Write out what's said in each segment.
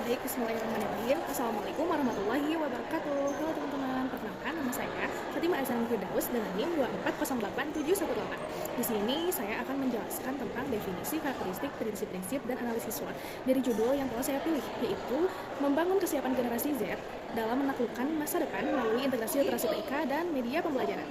Baik, bismillahirrahmanirrahim. Assalamualaikum warahmatullahi wabarakatuh. Halo teman-teman, perkenalkan nama saya Fatimah Azan Firdaus dengan NIM 2408718. Di sini saya akan menjelaskan tentang definisi, karakteristik, prinsip-prinsip, dan analisis SWOT dari judul yang telah saya pilih, yaitu membangun kesiapan generasi Z dalam menaklukkan masa depan melalui integrasi literasi TIK dan media pembelajaran.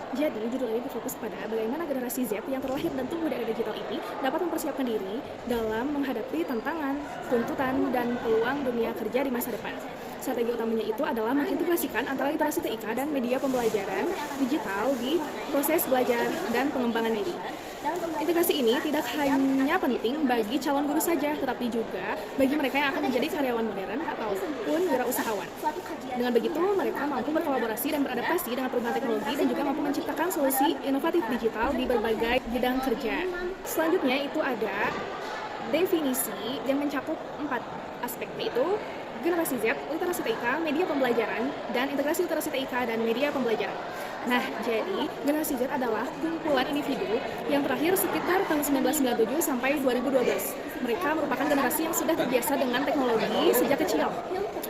Jadi, judul ini berfokus pada bagaimana generasi Z yang terlahir dan tumbuh dari digital ini dapat mempersiapkan diri dalam menghadapi tantangan, tuntutan, dan peluang dunia kerja di masa depan. Strategi utamanya itu adalah mengintegrasikan antara literasi TIK dan media pembelajaran digital di proses belajar dan pengembangan diri. Integrasi ini tidak hanya penting bagi calon guru saja, tetapi juga bagi mereka yang akan menjadi karyawan modern ataupun wirausahawan. Dengan begitu, mereka mampu berkolaborasi dan beradaptasi dengan perubahan teknologi dan juga mampu menciptakan solusi inovatif digital di berbagai bidang kerja. Selanjutnya itu ada definisi yang mencakup 4 aspek, yaitu generasi Z, literasi TIK, media pembelajaran, dan integrasi literasi TIK dan media pembelajaran. Nah, jadi generasi Z adalah kumpulan individu yang terakhir sekitar tahun 1997 sampai 2012. Mereka merupakan generasi yang sudah terbiasa dengan teknologi sejak kecil.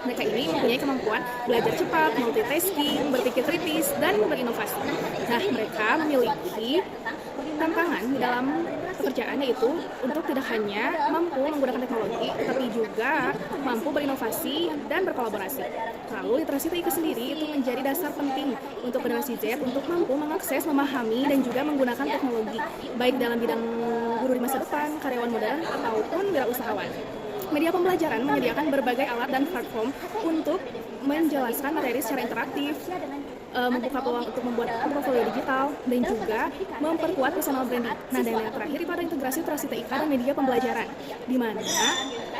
Mereka ini mempunyai kemampuan belajar cepat, multitasking, berpikir kritis, dan berinovasi. Nah, mereka memiliki tantangan di dalam pekerjaan, yaitu untuk tidak hanya mampu menggunakan teknologi, tetapi juga mampu berinovasi dan berkolaborasi. Lalu literasi TIK sendiri itu menjadi dasar penting untuk generasi Z untuk mampu mengakses, memahami, dan juga menggunakan teknologi, baik dalam bidang guru di masa depan, karyawan modern, ataupun wirausahawan. Media pembelajaran menyediakan berbagai alat dan platform untuk menjelaskan materi secara interaktif, membuka peluang untuk membuat portfolio digital, dan juga memperkuat personal branding. Nah, dan yang terakhir itu ada integrasi literasi TIK dan media pembelajaran, di mana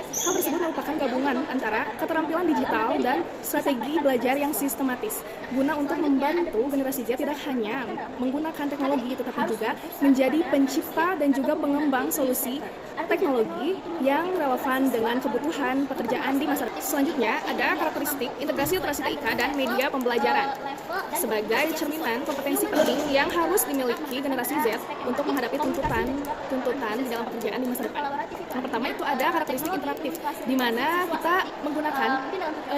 hal tersebut merupakan gabungan antara keterampilan digital dan strategi belajar yang sistematis, guna untuk membantu generasi Z tidak hanya menggunakan teknologi, tetapi juga menjadi pencipta dan juga pengembang solusi teknologi yang relevan dengan kebutuhan pekerjaan di masa depan. Selanjutnya ada karakteristik integrasi literasi TIK dan media pembelajaran sebagai cerminan kompetensi penting yang harus dimiliki generasi Z untuk menghadapi tuntutan di dalam pekerjaan di masa depan. Yang pertama itu ada karakteristik interaktif, di mana kita menggunakan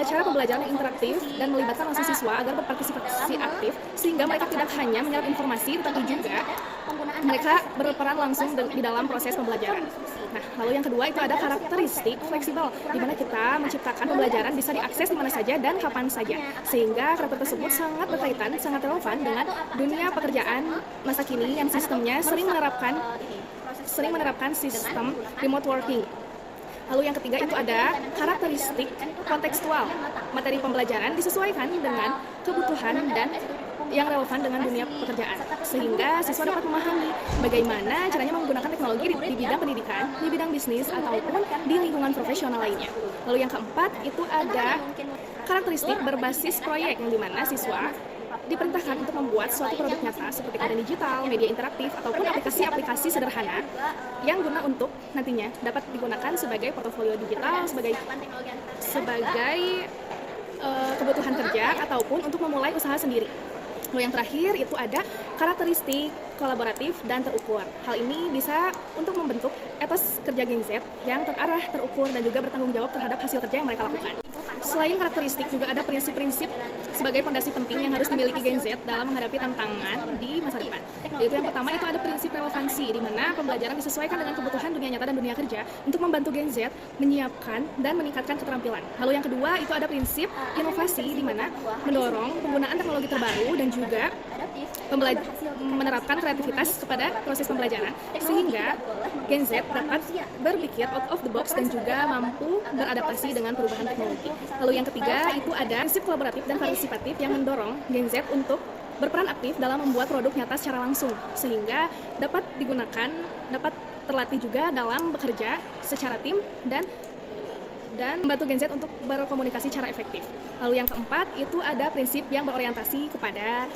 cara pembelajaran yang interaktif dan melibatkan langsung siswa agar berpartisipasi aktif, sehingga mereka tidak hanya menyerap informasi, tetapi juga mereka berperan langsung di dalam proses pembelajaran. Nah, lalu yang kedua itu ada karakteristik fleksibel, di mana kita menciptakan pembelajaran bisa diakses di mana saja dan kapan saja, sehingga karakter tersebut sangat berkaitan, sangat relevan dengan dunia pekerjaan masa kini yang sistemnya sering menerapkan sistem remote working. Lalu yang ketiga itu ada karakteristik kontekstual. Materi pembelajaran disesuaikan dengan kebutuhan dan yang relevan dengan dunia pekerjaan, sehingga siswa dapat memahami bagaimana caranya menggunakan teknologi di bidang pendidikan, di bidang bisnis, ataupun di lingkungan profesional lainnya. Lalu yang keempat itu ada karakteristik berbasis proyek, yang dimana siswa diperintahkan untuk membuat suatu produk nyata seperti konten digital, media interaktif, ataupun aplikasi-aplikasi sederhana yang guna untuk nantinya dapat digunakan sebagai portofolio digital, sebagai kebutuhan kerja, ataupun untuk memulai usaha sendiri. Lalu yang terakhir itu ada karakteristik kolaboratif dan terukur. Hal ini bisa untuk membentuk etos kerja Gen Z yang terarah, terukur, dan juga bertanggung jawab terhadap hasil kerja yang mereka lakukan. Selain karakteristik, juga ada prinsip-prinsip sebagai fondasi penting yang harus dimiliki Gen Z dalam menghadapi tantangan di masa depan. Yaitu yang pertama itu ada prinsip relevansi, di mana pembelajaran disesuaikan dengan kebutuhan dunia nyata dan dunia kerja untuk membantu Gen Z menyiapkan dan meningkatkan keterampilan. Lalu yang kedua itu ada prinsip inovasi, di mana mendorong penggunaan teknologi terbaru dan juga menerapkan kreativitas kepada proses pembelajaran, sehingga Gen Z dapat berpikir out of the box dan juga mampu beradaptasi dengan perubahan teknologi. Lalu yang ketiga itu ada prinsip kolaboratif dan partisipatif yang mendorong Gen Z untuk berperan aktif dalam membuat produk nyata secara langsung, sehingga dapat terlatih juga dalam bekerja secara tim dan membantu Gen Z untuk berkomunikasi secara efektif. Lalu yang keempat itu ada prinsip yang berorientasi kepada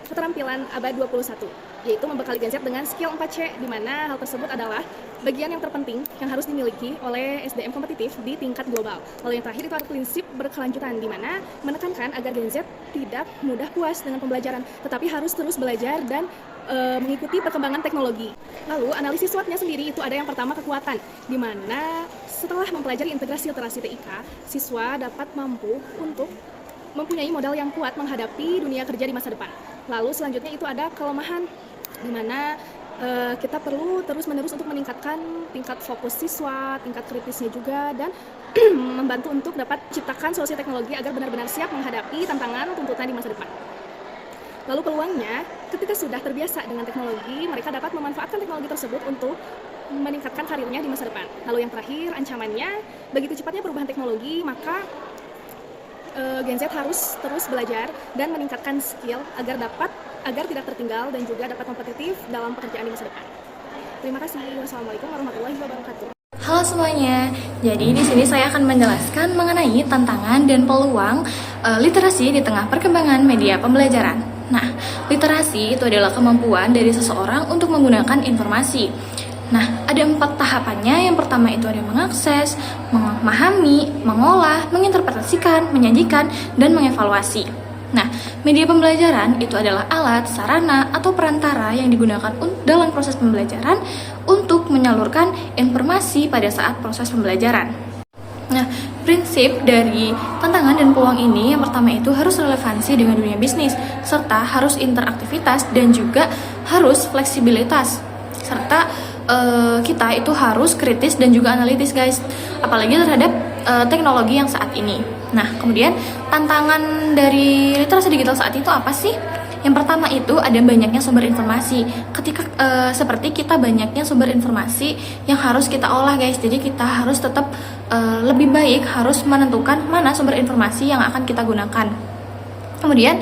keterampilan abad 21, yaitu membekali Gen Z dengan skill 4C, di mana hal tersebut adalah bagian yang terpenting yang harus dimiliki oleh SDM kompetitif di tingkat global. Lalu yang terakhir itu ada prinsip berkelanjutan, di mana menekankan agar Gen Z tidak mudah puas dengan pembelajaran, tetapi harus terus belajar dan mengikuti perkembangan teknologi. Lalu analisis SWOT-nya sendiri itu ada yang pertama kekuatan, di mana setelah mempelajari integrasi literasi TIK, siswa dapat mampu untuk mempunyai modal yang kuat menghadapi dunia kerja di masa depan. Lalu selanjutnya itu ada kelemahan, di mana kita perlu terus-menerus untuk meningkatkan tingkat fokus siswa, tingkat kritisnya juga, dan membantu untuk dapat ciptakan solusi teknologi agar benar-benar siap menghadapi tantangan tuntutan di masa depan. Lalu peluangnya, ketika sudah terbiasa dengan teknologi, mereka dapat memanfaatkan teknologi tersebut untuk meningkatkan karirnya di masa depan. Lalu yang terakhir, ancamannya, begitu cepatnya perubahan teknologi, maka Gen Z harus terus belajar dan meningkatkan skill agar tidak tertinggal dan juga dapat kompetitif dalam pekerjaan di masa depan. Terima kasih. Wassalamualaikum warahmatullahi wabarakatuh. Halo semuanya. Jadi di sini saya akan menjelaskan mengenai tantangan dan peluang literasi di tengah perkembangan media pembelajaran. Nah, literasi itu adalah kemampuan dari seseorang untuk menggunakan informasi. Nah, ada 4 tahapannya. Yang pertama itu ada mengakses, memahami, mengolah, menginterpretasikan, menyajikan, dan mengevaluasi. Nah, media pembelajaran itu adalah alat, sarana, atau perantara yang digunakan dalam proses pembelajaran untuk menyalurkan informasi pada saat proses pembelajaran. Nah, prinsip dari tantangan dan peluang ini yang pertama itu harus relevansi dengan dunia bisnis, serta harus interaktivitas dan juga harus fleksibilitas, serta kita itu harus kritis dan juga analitis guys, apalagi terhadap teknologi yang saat ini. Nah, kemudian tantangan dari literasi digital saat itu apa sih? Yang pertama itu ada banyaknya sumber informasi. Ketika seperti kita banyaknya sumber informasi yang harus kita olah guys. Jadi kita harus tetap lebih baik harus menentukan mana sumber informasi yang akan kita gunakan. Kemudian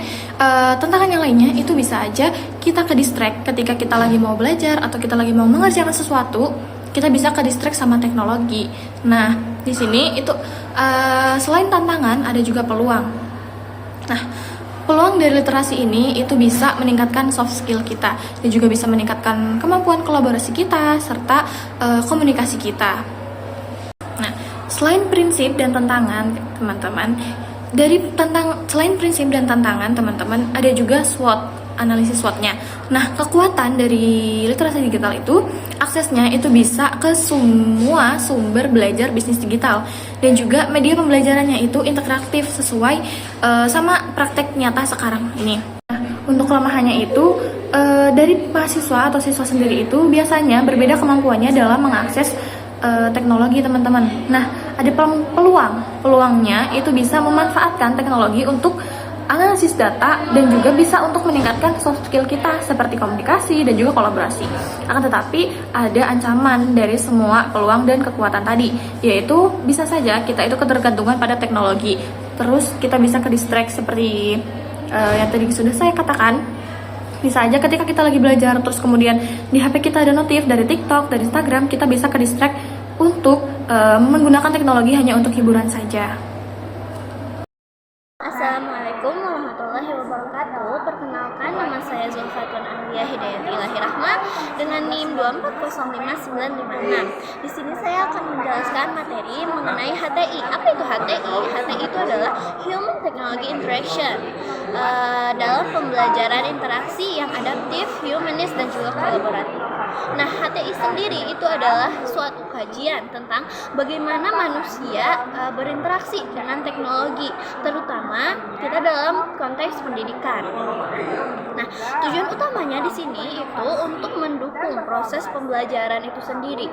tantangan yang lainnya itu bisa aja kita ke distract ketika kita lagi mau belajar atau kita lagi mau mengerjakan sesuatu, kita bisa ke distract sama teknologi. Nah, di sini itu selain tantangan ada juga peluang. Nah, peluang dari literasi ini itu bisa meningkatkan soft skill kita dan juga bisa meningkatkan kemampuan kolaborasi kita serta komunikasi kita. Nah, selain prinsip dan tantangan, teman-teman, selain prinsip dan tantangan, teman-teman, ada juga SWOT, analisis SWOT-nya. Nah, kekuatan dari literasi digital itu, aksesnya itu bisa ke semua sumber belajar bisnis digital dan juga media pembelajarannya itu interaktif sesuai sama praktek nyata sekarang ini. Nah, untuk kelemahannya itu dari mahasiswa atau siswa sendiri itu biasanya berbeda kemampuannya dalam mengakses teknologi, teman-teman. Nah, ada peluangnya itu bisa memanfaatkan teknologi untuk analisis data dan juga bisa untuk meningkatkan soft skill kita seperti komunikasi dan juga kolaborasi. Akan tetapi ada ancaman dari semua peluang dan kekuatan tadi, yaitu bisa saja kita itu ketergantungan pada teknologi. Terus kita bisa ke distract seperti yang tadi sudah saya katakan. Bisa aja ketika kita lagi belajar terus kemudian di HP kita ada notif dari TikTok, dari Instagram, kita bisa ke distract untuk menggunakan teknologi hanya untuk hiburan saja. Assalamualaikum warahmatullahi wabarakatuh. Perkenalkan, nama saya Zulfatun Aliyah Hidayati Lahirahma dengan NIM 2405956. Di sini saya akan menjelaskan materi mengenai HTI. Apa itu HTI? HTI itu adalah Human Technology Interaction. Dalam pembelajaran interaksi yang adaptif, humanis, dan juga kolaboratif. Nah, HTI sendiri itu adalah suatu kajian tentang bagaimana manusia berinteraksi dengan teknologi, terutama kita dalam konteks pendidikan. Nah, tujuan utamanya di sini itu untuk mendukung proses pembelajaran itu sendiri.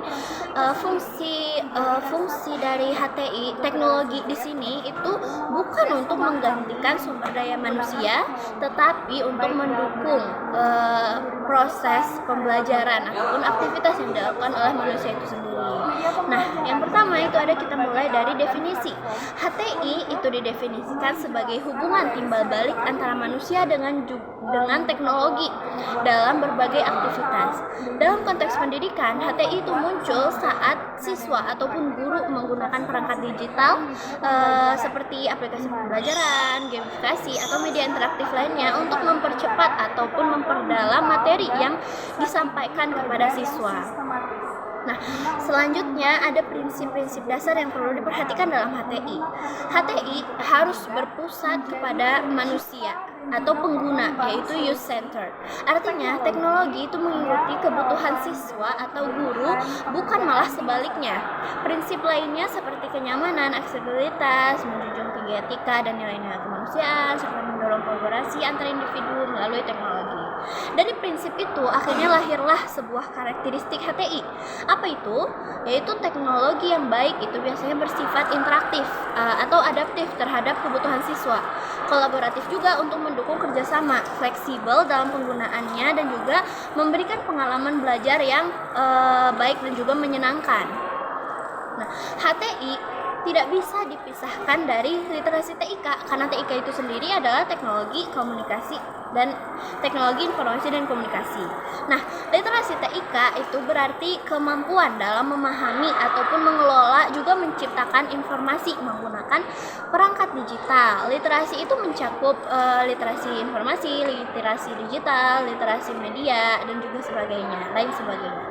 Fungsi dari HTI teknologi di sini itu bukan untuk menggantikan sumber daya manusia, tetapi untuk mendukung proses pembelajaran ataupun aktivitas yang dilakukan oleh manusia itu sendiri. Nah, yang pertama itu ada kita mulai dari definisi. HTI itu didefinisikan sebagai hubungan timbal balik antara manusia dengan teknologi dalam berbagai aktivitas. Dalam konteks pendidikan, HTI itu muncul saat siswa ataupun guru menggunakan perangkat digital seperti aplikasi pembelajaran, gamifikasi, atau media interaktif lainnya untuk mempercepat ataupun memperdalam materi yang disampaikan kepada siswa. Nah, selanjutnya ada prinsip-prinsip dasar yang perlu diperhatikan dalam HTI. HTI harus berpusat kepada manusia atau pengguna, yaitu use center. Artinya, teknologi itu mengikuti kebutuhan siswa atau guru, bukan malah sebaliknya. Prinsip lainnya seperti kenyamanan, aksesibilitas, menjunjung tinggi etika dan nilai-nilai kemanusiaan, serta mendorong kolaborasi antar individu melalui teknologi. Dari prinsip itu akhirnya lahirlah sebuah karakteristik HTI. Apa itu? Yaitu teknologi yang baik itu biasanya bersifat interaktif atau adaptif terhadap kebutuhan siswa, kolaboratif juga untuk mendukung kerjasama, fleksibel dalam penggunaannya, dan juga memberikan pengalaman belajar yang baik dan juga menyenangkan. Nah, HTI tidak bisa dipisahkan dari literasi TIK, karena TIK itu sendiri adalah teknologi komunikasi dan teknologi informasi dan komunikasi. Nah, literasi TIK itu berarti kemampuan dalam memahami ataupun mengelola juga menciptakan informasi menggunakan perangkat digital. Literasi itu mencakup literasi informasi, literasi digital, literasi media, dan juga lain sebagainya.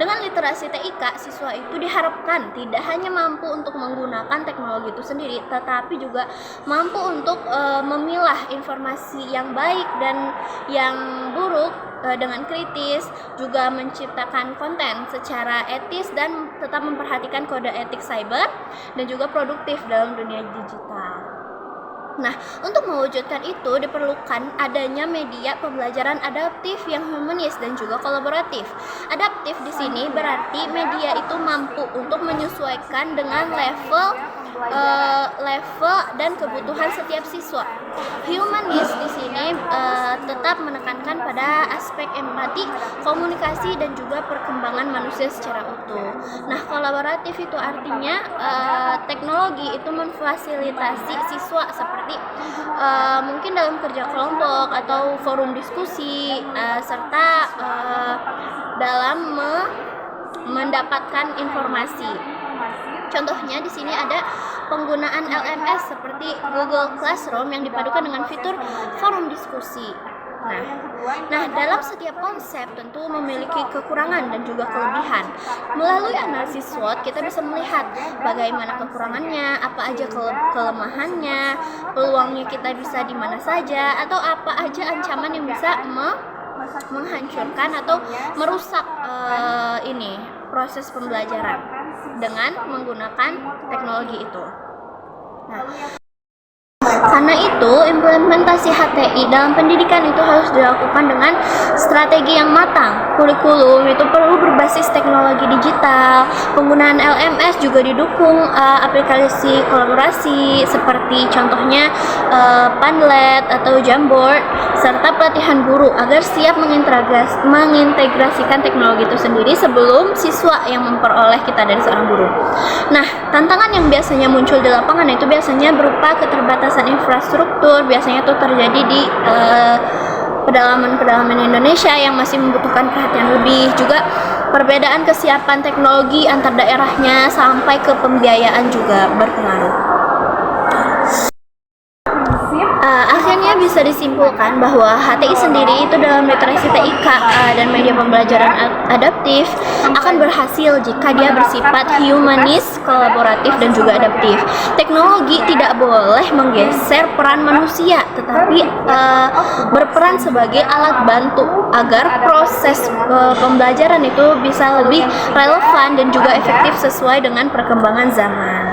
Dengan literasi TIK, siswa itu diharapkan tidak hanya mampu untuk menggunakan teknologi itu sendiri, tetapi juga mampu untuk memilah informasi yang baik dan yang buruk dengan kritis, juga menciptakan konten secara etis dan tetap memperhatikan kode etik cyber, dan juga produktif dalam dunia digital. Nah, untuk mewujudkan itu diperlukan adanya media pembelajaran adaptif yang humanis dan juga kolaboratif. Adaptif di sini berarti media itu mampu untuk menyesuaikan dengan level dan kebutuhan setiap siswa. Humanis di sini tetap menekankan pada aspek empati, komunikasi, dan juga perkembangan manusia secara utuh. Nah, kolaboratif itu artinya teknologi itu memfasilitasi siswa seperti mungkin dalam kerja kelompok atau forum diskusi, serta dalam mendapatkan informasi. Contohnya di sini ada penggunaan LMS seperti Google Classroom yang dipadukan dengan fitur forum diskusi. Nah, dalam setiap konsep tentu memiliki kekurangan dan juga kelebihan. Melalui analisis SWOT, kita bisa melihat bagaimana kekurangannya, apa aja kelemahannya, peluangnya kita bisa di mana saja, atau apa aja ancaman yang bisa menghancurkan atau merusak proses pembelajaran dengan menggunakan teknologi itu. Nah, karena itu, implementasi HTI dalam pendidikan itu harus dilakukan dengan strategi yang matang. Kurikulum itu perlu berbasis teknologi digital. Penggunaan LMS juga didukung aplikasi kolaborasi seperti contohnya Padlet atau Jamboard, serta pelatihan guru agar siap mengintegrasikan teknologi itu sendiri sebelum siswa yang memperoleh kita dari seorang guru. Nah, tantangan yang biasanya muncul di lapangan itu biasanya berupa keterbatasan infrastruktur, biasanya itu terjadi di pedalaman Indonesia yang masih membutuhkan perhatian lebih, juga perbedaan kesiapan teknologi antar daerahnya sampai ke pembiayaan juga berpengaruh. Akhirnya bisa disimpulkan bahwa HTI sendiri itu dalam literasi TIK dan media pembelajaran adaptif akan berhasil jika dia bersifat humanis, kolaboratif, dan juga adaptif. Teknologi tidak boleh menggeser peran manusia, tetapi berperan sebagai alat bantu agar proses pembelajaran itu bisa lebih relevan dan juga efektif sesuai dengan perkembangan zaman.